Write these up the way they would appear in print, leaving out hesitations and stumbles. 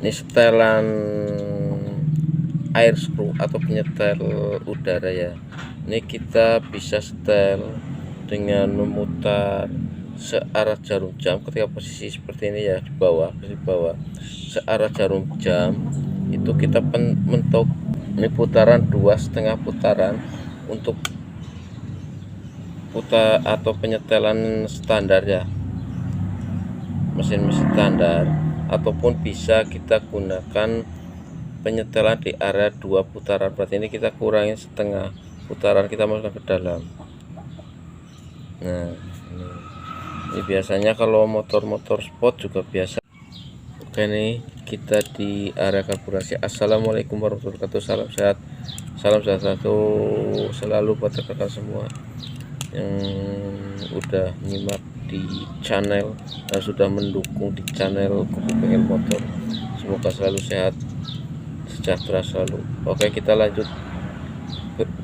Ini setelan air screw atau penyetel udara ya. Ini kita bisa setel dengan memutar searah jarum jam ketika posisi seperti ini ya, di bawah searah jarum jam. Itu kita mentok ini putaran 2,5 putaran untuk putar atau penyetelan standar ya, mesin standar, ataupun bisa kita gunakan penyetelan di area 2 putaran. Berarti ini kita kurangin setengah putaran, kita masukkan ke dalam. Nah ini biasanya kalau motor-motor sport juga biasa. Oke, nih kita di area karburasi. Assalamualaikum warahmatullahi wabarakatuh. Salam sehat, salam satu selalu buat rekan-rekan semua yang udah nyimak di channel dan sudah mendukung di channel Kupu Pengen Motor. Semoga selalu sehat, sejahtera selalu. Oke, kita lanjut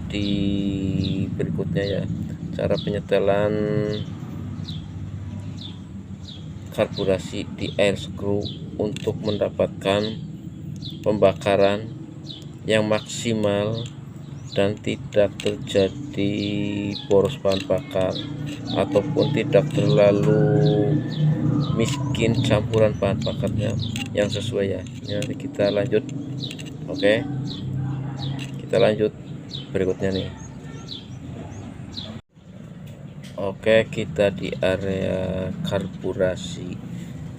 di berikutnya ya, cara penyetelan karburasi di air screw untuk mendapatkan pembakaran yang maksimal dan tidak terjadi boros bahan bakar ataupun tidak terlalu miskin campuran bahan bakarnya yang sesuai ya. Nanti kita lanjut. Oke, kita lanjut berikutnya nih. Oke, kita di area karburasi.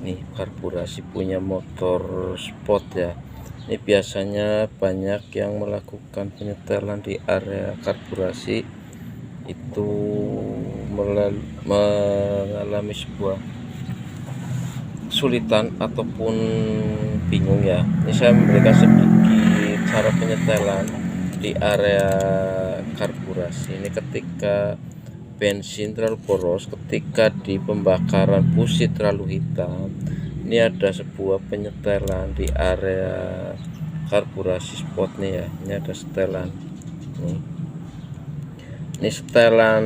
Nih, karburasi punya motor sport ya. Ini biasanya banyak yang melakukan penyetelan di area karburasi itu mengalami sebuah kesulitan ataupun bingung ya. Ini saya memberikan sedikit cara penyetelan di area karburasi. Ini ketika bensin terlalu boros, ketika di pembakaran busi terlalu hitam, ini ada sebuah penyetelan di area karburasi spot nih ya. Ini ada setelan nih. Ini setelan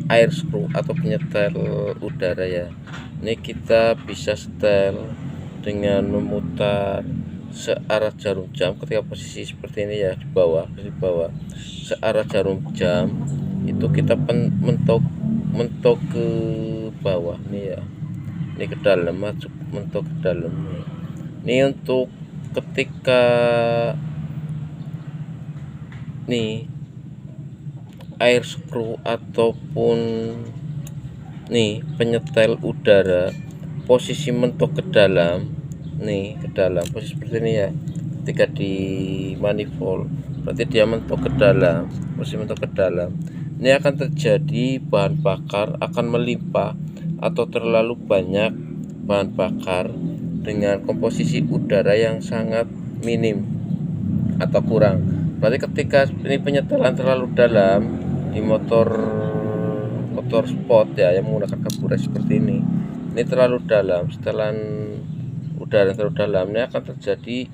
air screw atau penyetel udara ya. Ini kita bisa setel dengan memutar searah jarum jam ketika posisi seperti ini ya, di bawah searah jarum jam. Itu kita mentok ke bawah nih ya, ini ke dalam, masuk mentok ke dalam nih. Ini untuk ketika nih air screw ataupun nih penyetel udara posisi mentok ke dalam nih, ke dalam posisi seperti ini ya. Ketika di manifold berarti dia mentok ke dalam, posisi mentok ke dalam. Ini akan terjadi bahan bakar akan melimpah atau terlalu banyak bahan bakar dengan komposisi udara yang sangat minim atau kurang. Berarti ketika ini penyetelan terlalu dalam di motor sport ya yang menggunakan karburasi seperti ini terlalu dalam, setelan udara terlalu dalam, ini akan terjadi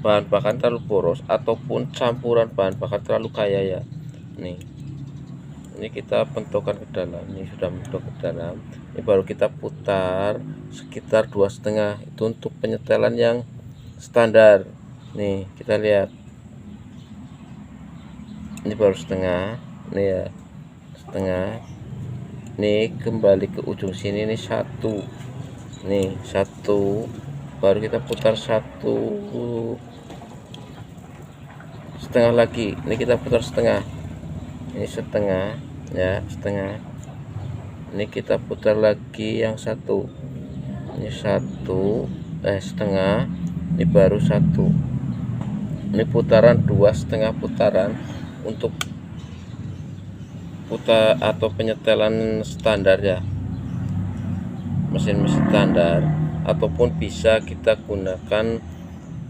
bahan bakar terlalu boros ataupun campuran bahan bakar terlalu kaya ya. Ini kita pentokkan ke dalam, ini sudah mentok ke dalam. Ini baru kita putar sekitar 2,5. Itu untuk penyetelan yang standar. Nih kita lihat, ini baru setengah, ini ya setengah. Ini kembali ke ujung sini, ini satu, nih satu, baru kita putar 1,5 lagi. Ini kita putar setengah, ini setengah ya, setengah. Ini kita putar lagi yang satu, ini satu, setengah, ini baru satu. Ini putaran 2,5 putaran untuk putar atau penyetelan standar ya, mesin standar, ataupun bisa kita gunakan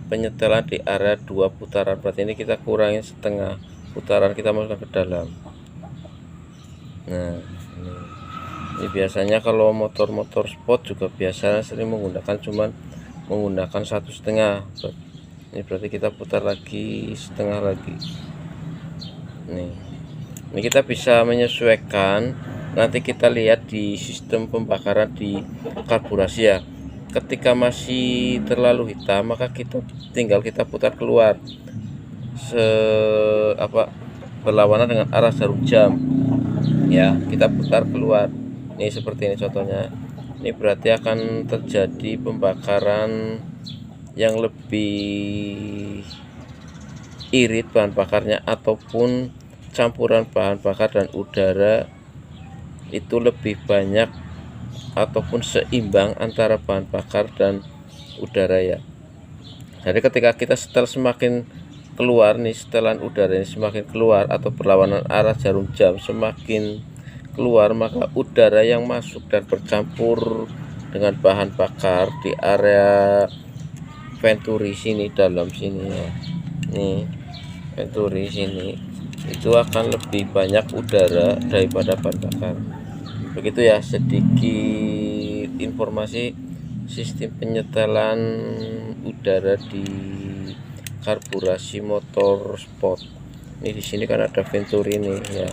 penyetelan di area 2 putaran. Berarti ini kita kurangin setengah putaran, kita masukkan ke dalam. Nah ini biasanya kalau motor-motor sport juga biasa sering menggunakan menggunakan 1,5. Ini berarti kita putar lagi setengah lagi. Ini kita bisa menyesuaikan, nanti kita lihat di sistem pembakaran di karburasi ya. ketika masih terlalu hitam, maka tinggal kita putar keluar berlawanan dengan arah jarum jam ya. Kita putar keluar ini seperti ini contohnya. Ini berarti akan terjadi pembakaran yang lebih irit bahan bakarnya, ataupun campuran bahan bakar dan udara itu lebih banyak ataupun seimbang antara bahan bakar dan udara ya. Jadi ketika kita semakin keluar nih, setelan udara ini semakin keluar atau berlawanan arah jarum jam semakin keluar, maka udara yang masuk dan bercampur dengan bahan bakar di area venturi sini, dalam sini ya, nih venturi sini, itu akan lebih banyak udara daripada bahan bakar. Begitu ya, sedikit informasi sistem penyetelan udara di karburasi motor sport. Ini di sini kan ada venturi nih ya.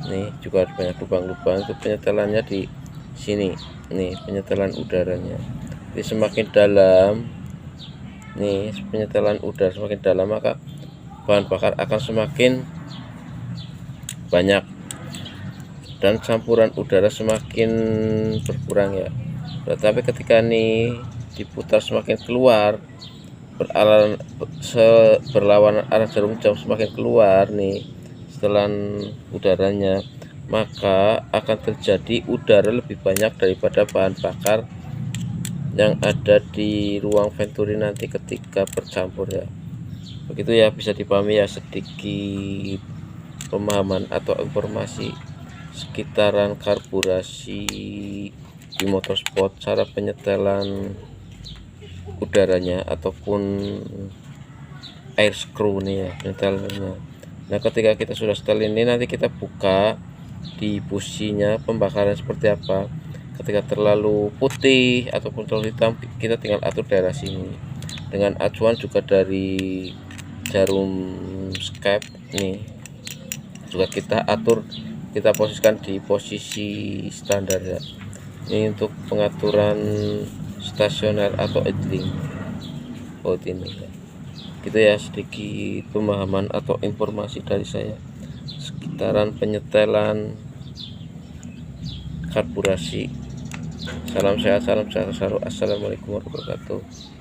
Nih juga ada banyak lubang-lubang, itu penyetelannya di sini. Nih penyetelan udaranya. Jadi semakin dalam, nih penyetelan udara semakin dalam, maka bahan bakar akan semakin banyak dan campuran udara semakin berkurang ya. Tetapi ketika nih diputar semakin keluar, berlawanan arah jarum jam semakin keluar nih setelan udaranya, maka akan terjadi udara lebih banyak daripada bahan bakar yang ada di ruang venturi nanti ketika bercampur ya. Begitu ya, bisa dipahami ya, sedikit pemahaman atau informasi sekitaran karburasi di motorsport, cara penyetelan udaranya ataupun air screw nih ya penyetelannya. Nah ketika kita sudah setel ini, nanti kita buka di businya pembakaran seperti apa. Ketika terlalu putih ataupun terlalu hitam, kita tinggal atur daerah sini dengan acuan juga dari jarum skep nih, juga kita atur, kita posisikan di posisi standar ya. Ini untuk pengaturan stasioner atau idling baut ini ya. Gitu ya, sedikit pemahaman atau informasi dari saya sekitaran penyetelan karburasi. Salam sehat, salam sejahtera. Assalamualaikum warahmatullahi wabarakatuh.